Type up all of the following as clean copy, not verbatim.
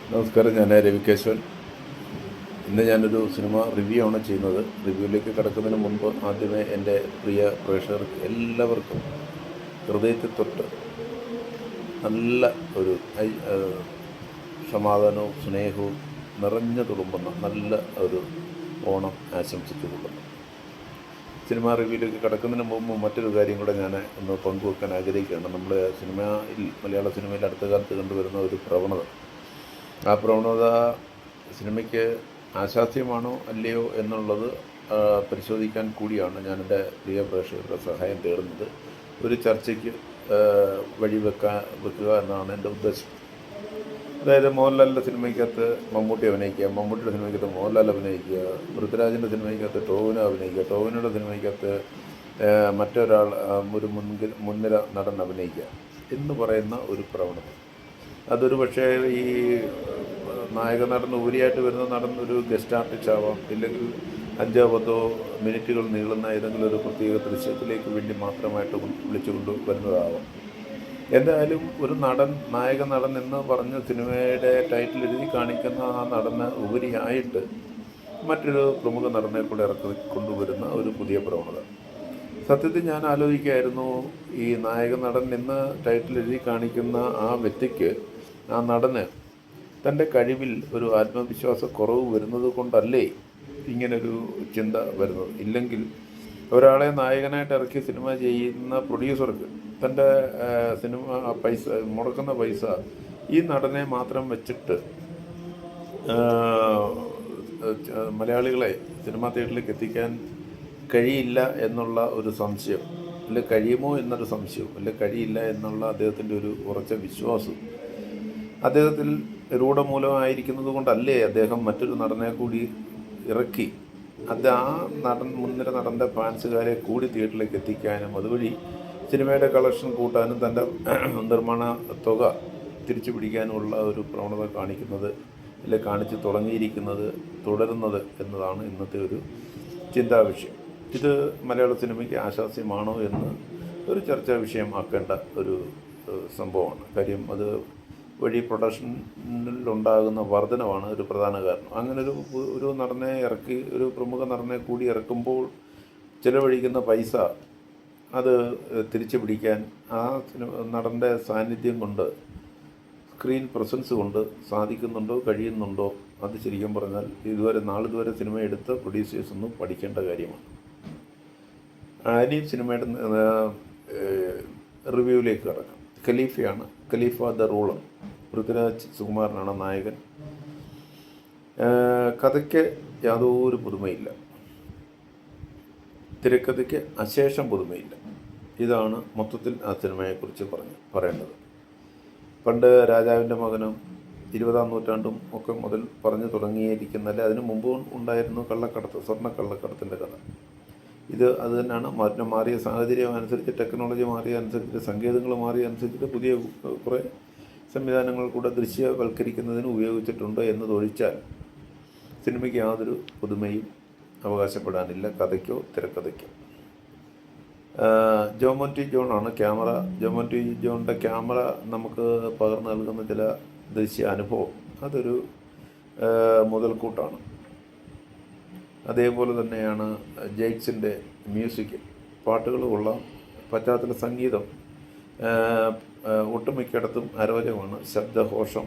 നമസ്കാരം, ഞാൻ രവികേശവൻ. ഇന്ന് ഞാനൊരു സിനിമ റിവ്യൂ ആണ് ചെയ്യുന്നത്. റിവ്യൂവിലേക്ക് കടക്കുന്നതിന് മുൻപ് ആദ്യമേ എൻ്റെ പ്രിയ പ്രേക്ഷകർക്ക് എല്ലാവർക്കും ഹൃദയത്തിൽ തൊട്ട് നല്ല ഒരു സമാധാനവും സ്നേഹവും നിറഞ്ഞു തുളുമ്പുന്ന നല്ല ഒരു ഓണം ആശംസിച്ചു കൊള്ളുന്നു. സിനിമ റിവ്യൂവിലേക്ക് കടക്കുന്നതിന് മുമ്പ് മറ്റൊരു കാര്യം കൂടെ ഞാൻ ഒന്ന് പങ്കുവെക്കാൻ ആഗ്രഹിക്കുകയാണ്. മലയാള സിനിമയിൽ അടുത്ത കാലത്ത് കണ്ടുവരുന്ന ഒരു പ്രവണത. ആ പ്രവണത സിനിമയ്ക്ക് ആശാസ്യമാണോ അല്ലയോ എന്നുള്ളത് പരിശോധിക്കാൻ കൂടിയാണ് ഞാൻ എൻ്റെ പ്രിയ പ്രേക്ഷകരുടെ സഹായം തേടുന്നത്. ഒരു ചർച്ചയ്ക്ക് വെക്കുക എന്നാണ് എൻ്റെ ഉദ്ദേശം. അതായത് മോഹൻലാലിൻ്റെ സിനിമയ്ക്കകത്ത് മമ്മൂട്ടി അഭിനയിക്കുക, മമ്മൂട്ടിയുടെ സിനിമയ്ക്കകത്ത് മോഹൻലാൽ അഭിനയിക്കുക, പൃഥ്വിരാജിൻ്റെ സിനിമയ്ക്കകത്ത് ടോവിനോ അഭിനയിക്കുക, ടോവിനോയുടെ സിനിമയ്ക്കകത്ത് മറ്റൊരാൾ ഒരു മുൻനിര നടൻ അഭിനയിക്കുക എന്ന് പറയുന്ന ഒരു പ്രവണത. അതൊരു പക്ഷേ ഈ നായക നടൻ ഉപരിയായിട്ട് വരുന്ന നടൻ ഒരു ഗസ്റ്റ് ആർട്ടിസ്റ്റ് ആവാം, ഇല്ലെങ്കിൽ 5-10 മിനിറ്റുകൾ നീളുന്ന ഏതെങ്കിലും ഒരു പ്രത്യേക ദൃശ്യത്തിലേക്ക് വേണ്ടി മാത്രമായിട്ട് വിളിച്ചുകൊണ്ട് വരുന്നതാവാം. എന്തായാലും ഒരു നായക നടൻ എന്ന് പറഞ്ഞ് സിനിമയുടെ ടൈറ്റിൽ എഴുതി കാണിക്കുന്ന ആ നടന് ഉപരിയായിട്ട് മറ്റൊരു പ്രമുഖ നടനെ കൂടെ കൊണ്ടുവരുന്ന ഒരു പുതിയ പ്രവണത. സത്യത്തിൽ ഞാൻ ആലോചിക്കുകയായിരുന്നു, ഈ നായക നടൻ എന്ന് ടൈറ്റിൽ എഴുതി കാണിക്കുന്ന ആ വ്യക്തിക്ക്, ആ നടന് തൻ്റെ കഴിവിൽ ഒരു ആത്മവിശ്വാസക്കുറവ് വരുന്നത് കൊണ്ടല്ലേ ഇങ്ങനൊരു ചിന്ത വരുന്നത്? ഇല്ലെങ്കിൽ ഒരാളെ നായകനായിട്ട് ഇറക്കി സിനിമ ചെയ്യുന്ന പ്രൊഡ്യൂസർക്ക് തൻ്റെ മുടക്കുന്ന പൈസ ഈ നടനെ മാത്രം വെച്ചിട്ട് മലയാളികളെ സിനിമാ തിയേറ്ററിലേക്ക് എത്തിക്കാൻ കഴിയില്ല എന്നുള്ള ഒരു സംശയം, അല്ലെങ്കിൽ കഴിയുമോ എന്നൊരു സംശയം, അല്ലെങ്കിൽ കഴിയില്ല എന്നുള്ള അദ്ദേഹത്തിൻ്റെ ഒരു ഉറച്ച വിശ്വാസം അദ്ദേഹത്തിൽ രൂഢമൂലമായിരിക്കുന്നത് കൊണ്ടല്ലേ അദ്ദേഹം മറ്റൊരു നടനെ കൂടി ഇറക്കി ആ മുൻനിര നടൻ്റെ ഫാൻസുകാരെ കൂടി തിയേറ്ററിലേക്ക് എത്തിക്കാനും അതുവഴി സിനിമയുടെ കളക്ഷൻ കൂട്ടാനും തൻ്റെ നിർമ്മാണ തുക തിരിച്ചു പിടിക്കാനുമുള്ള ഒരു പ്രവണത കാണിച്ചു തുടരുന്നത് എന്നതാണ് ഇന്നത്തെ ഒരു ചിന്താവിഷയം. ഇത് മലയാള സിനിമയ്ക്ക് ആശാസ്യമാണോ എന്ന് ഒരു ചർച്ചാ വിഷയമാക്കേണ്ട ഒരു സംഭവമാണ്. കാര്യം അത് വഴി പ്രൊഡക്ഷനിലുണ്ടാകുന്ന വർധനവാണ് ഒരു പ്രധാന കാരണം. അങ്ങനെ ഒരു നടനെ ഇറക്കി, ഒരു പ്രമുഖ നടനെ കൂടി ഇറക്കുമ്പോൾ ചിലവഴിക്കുന്ന പൈസ അത് തിരിച്ചു പിടിക്കാൻ ആ നടൻ്റെ സാന്നിധ്യം കൊണ്ട്, സ്ക്രീൻ പ്രസൻസ് കൊണ്ട് കഴിയുന്നുണ്ടോ? അത് ശരിക്കും പറഞ്ഞാൽ നാളിതുവരെ സിനിമ എടുത്ത പ്രൊഡ്യൂസേഴ്സ് ഒന്നും പഠിക്കേണ്ട കാര്യമാണ്. ഇനിയും സിനിമയുടെ റിവ്യൂവിലേക്ക് കടക്കാം. ഖലീഫ ദ റൂളർ. പൃഥ്വിരാജ് സുകുമാരനാണ് നായകൻ. കഥയ്ക്ക് യാതൊരു പുതുമയില്ല, തിരക്കഥയ്ക്ക് അശേഷം പുതുമയില്ല. ഇതാണ് മൊത്തത്തിൽ ആ സിനിമയെക്കുറിച്ച് പറയേണ്ടത്. പണ്ട് രാജാവിൻ്റെ മകനും 20-ാം നൂറ്റാണ്ടും ഒക്കെ മുതൽ പറഞ്ഞു തുടങ്ങിയിരിക്കുന്നതല്ല, അതിനു മുമ്പും ഉണ്ടായിരുന്നു സ്വർണ്ണക്കള്ളക്കടത്തിൻ്റെ കഥ. അത് തന്നെയാണ്. മാറിയ സാഹചര്യം അനുസരിച്ച്, ടെക്നോളജി മാറിയ അനുസരിച്ച്, സങ്കേതങ്ങൾ മാറിയ അനുസരിച്ചിട്ട് പുതിയ കുറേ സംവിധാനങ്ങൾ കൂടെ ദൃശ്യവൽക്കരിക്കുന്നതിന് ഉപയോഗിച്ചിട്ടുണ്ട് എന്നതൊഴിച്ചാൽ സിനിമയ്ക്ക് യാതൊരു പുതുമയും അവകാശപ്പെടാനില്ല, കഥയ്ക്കോ തിരക്കഥയ്ക്കോ. ജോമോൻ ജോണാണ് ക്യാമറ. ജോമോൻ ജോണിൻ്റെ ക്യാമറ നമുക്ക് പകർന്നു നൽകുന്ന ചില ദൃശ്യ അനുഭവം അതൊരു മുതൽക്കൂട്ടാണ്. അതേപോലെ തന്നെയാണ് ജെയ്ക്സിൻ്റെ മ്യൂസിക്. പാട്ടുകൾ കൊള്ളാം, പശ്ചാത്തല സംഗീതം ഒട്ടുമിക്കയിടത്തും അരോചകമാണ്. ശബ്ദഘോഷം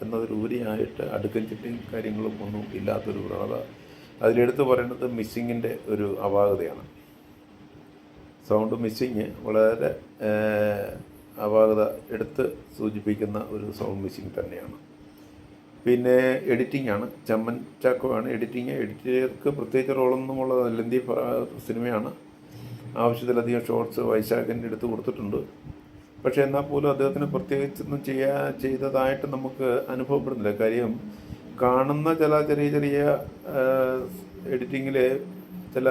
എന്നതിലുപരിയായിട്ട് അടുക്കും ചിട്ടയും കാര്യങ്ങളും ഒന്നും ഇല്ലാത്തൊരു പ്രവണത. അതിലെടുത്ത് പറയുന്നത് മിസ്സിങ്ങിൻ്റെ ഒരു അപാകതയാണ്. സൗണ്ട് മിസ്സിങ് വളരെ അപാകത എടുത്ത് സൂചിപ്പിക്കുന്ന ഒരു സൗണ്ട് മിസ്സിങ് തന്നെയാണ്. പിന്നെ എഡിറ്റിംഗാണ്. ചമ്മൻ ചാക്കോയാണ് എഡിറ്റിങ്. എഡിറ്റർക്ക് പ്രത്യേകിച്ച് റോളൊന്നുമുള്ള ലെന്തി സിനിമയാണ്. ആവശ്യത്തിലധികം ഷോർട്സ് വൈശാഖിൻ്റെ എടുത്ത് കൊടുത്തിട്ടുണ്ട്. പക്ഷേ എന്നാൽ പോലും അദ്ദേഹത്തിന് പ്രത്യേകിച്ചൊന്നും ചെയ്തതായിട്ട് നമുക്ക് അനുഭവപ്പെടുന്നില്ല. കാര്യം കാണുന്ന ചെറിയ എഡിറ്റിങ്ങിലെ ചില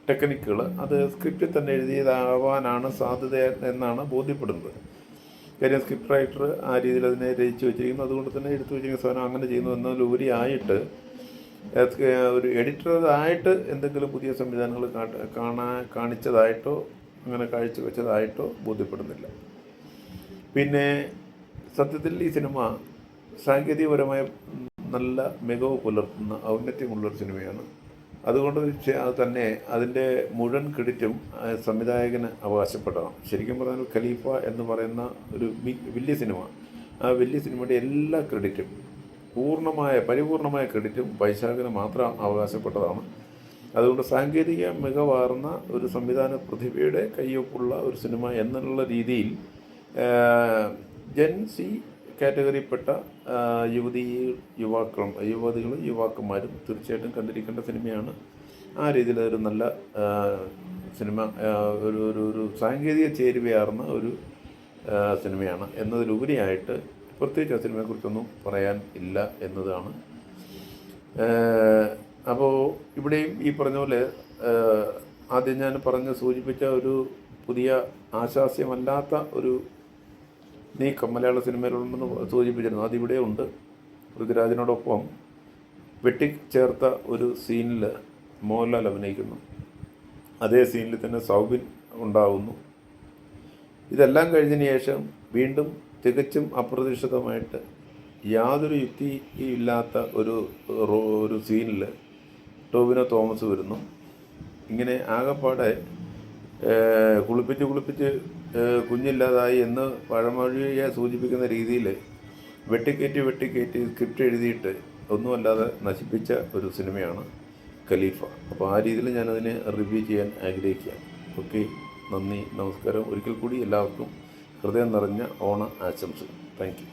ടെക്നിക്കുകൾ അത് സ്ക്രിപ്റ്റിൽ തന്നെ എഴുതിയതാവാനാണ് സാധ്യത എന്നാണ് ബോധ്യപ്പെടുന്നത്. കാര്യം സ്ക്രിപ്റ്റ് റൈറ്റർ ആ രീതിയിൽ അതിനെ രചിച്ച് വെച്ചിരിക്കുന്നു, അതുകൊണ്ട് തന്നെ എടുത്തു വെച്ചിരിക്കുന്ന സാധനം അങ്ങനെ ചെയ്യുന്നു എന്നതിലുപരിയായിട്ട് ഒരു എഡിറ്ററായിട്ട് എന്തെങ്കിലും പുതിയ സംവിധാനങ്ങൾ കാണിച്ചതായിട്ടോ അങ്ങനെ കാഴ്ചവെച്ചതായിട്ടോ ബോധ്യപ്പെടുന്നില്ല. പിന്നെ സത്യത്തിൽ ഈ സിനിമ സാങ്കേതികപരമായ നല്ല മികവ് പുലർത്തുന്ന ഔന്നത്യമുള്ളൊരു സിനിമയാണ്. അതുകൊണ്ട് അത് തന്നെ അതിൻ്റെ മുഴുവൻ ക്രെഡിറ്റും സംവിധായകന് അവകാശപ്പെട്ടതാണ്. ശരിക്കും പറഞ്ഞാൽ ഖലീഫ എന്ന് പറയുന്ന ഒരു വലിയ സിനിമ, ആ വലിയ സിനിമയുടെ എല്ലാ ക്രെഡിറ്റും പരിപൂർണമായ ക്രെഡിറ്റും വൈശാഖിന് മാത്രം അവകാശപ്പെട്ടതാണ്. അതുകൊണ്ട് സാങ്കേതിക മികവാർന്ന ഒരു സംവിധാന പ്രതിഭയുടെ കയ്യൊപ്പുള്ള ഒരു സിനിമ എന്നുള്ള രീതിയിൽ ജെൻ സി കാറ്റഗറിയിൽപ്പെട്ട യുവതികളും യുവാക്കന്മാരും തീർച്ചയായിട്ടും കണ്ടിരിക്കേണ്ട സിനിമയാണ്. ആ രീതിയിൽ ഒരു നല്ല സിനിമ, ഒരു സാങ്കേതിക ചേരുവയാർന്ന ഒരു സിനിമയാണ് എന്നതിലുപരിയായിട്ട് പ്രത്യേകിച്ച് ആ സിനിമയെക്കുറിച്ചൊന്നും പറയാൻ ഇല്ല എന്നതാണ്. അപ്പോൾ ഇവിടെയും ഈ പറഞ്ഞ പോലെ ആദ്യം ഞാൻ സൂചിപ്പിച്ച ഒരു പുതിയ ആശാസ്യമല്ലാത്ത ഒരു നീക്കം മലയാള സിനിമയിലുണ്ടെന്ന് സൂചിപ്പിച്ചിരുന്നു. അതിവിടെ ഉണ്ട്. പൃഥ്വിരാജിനോടൊപ്പം വെട്ടിച്ചേർത്ത ഒരു സീനിൽ മോഹൻലാൽ അഭിനയിക്കുന്നു. അതേ സീനിൽ തന്നെ സൗബിൻ ഉണ്ടാകുന്നു. ഇതെല്ലാം കഴിഞ്ഞതിന് ശേഷം വീണ്ടും തികച്ചും അപ്രതീക്ഷിതമായിട്ട് യാതൊരു യുക്തിയില്ലാത്ത ഒരു സീനിൽ ടോവിനോ തോമസ് വരുന്നു. ഇങ്ങനെ ആകെപ്പാടെ കുളിപ്പിച്ച് കുഞ്ഞില്ലാതായി എന്ന് പഴമൊഴിയെ സൂചിപ്പിക്കുന്ന രീതിയിൽ വെട്ടിക്കയറ്റി സ്ക്രിപ്റ്റ് എഴുതിയിട്ട് ഒന്നുമല്ലാതെ നശിപ്പിച്ച ഒരു സിനിമയാണ് ഖലീഫ. അപ്പോൾ ആ രീതിയിൽ ഞാനതിനെ റിവ്യൂ ചെയ്യാൻ ആഗ്രഹിക്കുകയാണ്. ഓക്കെ, നന്ദി, നമസ്കാരം. ഒരിക്കൽ കൂടി എല്ലാവർക്കും ഹൃദയം നിറഞ്ഞ ഓണ ആശംസകൾ. Thank you.